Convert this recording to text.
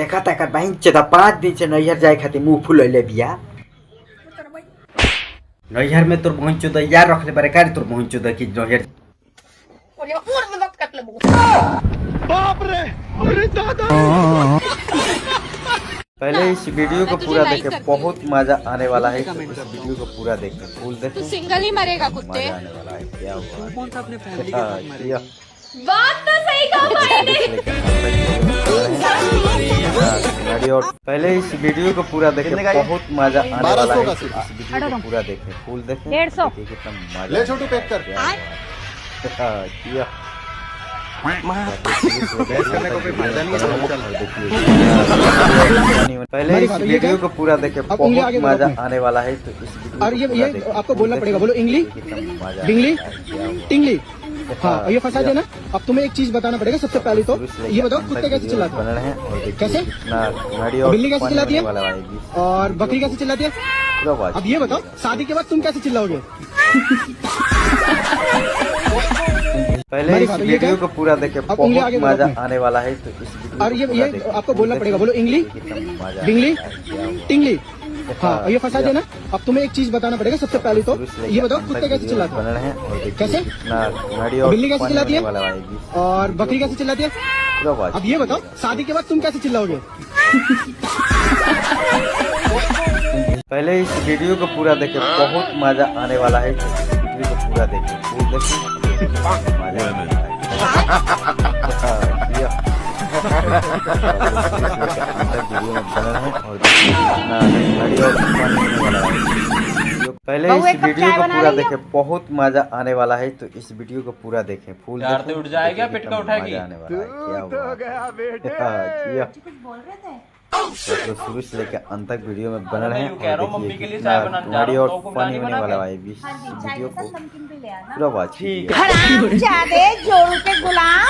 देखा तकर बहन चेता 5 दिन से नैहर जाए खातिर मुंह फुलैले बिया। नैहर में तोर बहन चोदा यार रखले बारे का तोर बहन चोदा की नैहर बाप रे, अरे दादा। पहले इस वीडियो को पूरा देखे, बहुत मजा आने वाला है। तो इस वीडियो को पूरा देखे, फुल देखे, सिंगल ही मरेगा कुत्ते। मजा आने वाला है। क्या हुआ? कौन सा अपने फैमिली का किया बात तो सही कहा भाई ने। पहले इस वीडियो को पूरा देखे, बहुत मजा आने वाला है। तो इस वीडियो को पूरा देखे, फुल देखे, 150 कितना मजा ले छोटू पैक कर। किया पहले इस वीडियो को पूरा देखे, बहुत मजा आने वाला है। तो इस और ये आपको बोलना पड़ेगा, बोलो इंग्ली डिंगली टिंगली। हाँ, ये फंसा देना। अब तुम्हें एक चीज बताना पड़ेगा सबसे पहले। तो ये बताओ कुत्ते कैसे चिल्लाते हैं, कैसे बिल्ली कैसे चिल्लाती है और बकरी कैसे चिल्लाती है। अब ये बताओ शादी के बाद तुम कैसे चिल्लाओगे। पहले इस वीडियो को पूरा देखे, बहुत मजा आने वाला है। तो इस और ये आपको बोलना पड़ेगा, बोलो इंग्ली डिंगली टिंगली। हाँ, ये फंसा देना। अब तुम्हें एक चीज बताना पड़ेगा सबसे पहले। तो ये बताओ कुत्ते कैसे चिल्लाते हैं, कैसे बिल्ली कैसे चिल्लाती है और बकरी कैसे चिल्लाती है। अब ये बताओ शादी के बाद तुम कैसे चिल्लाओगे। पहले इस वीडियो को पूरा देखे, बहुत मजा आने वाला है। तो इस वीडियो को पूरा देखे, फुल देखे, मजा आने वाला है। पहले इस वीडियो को पूरा देखे, बहुत मजा आने वाला है। तो इस वीडियो को पूरा देखे, फुल तो उठ जाएगा, पिटका उठाएगी। आने वाला है। क्या हुआ? तो शुरू से लेकर अंत तक वीडियो में बना रहे हैं और देखिए कितना कॉमेडी और फनी होने वाला है। इस वीडियो को पूरा वॉच कीजिए। जोरू के गुलाम।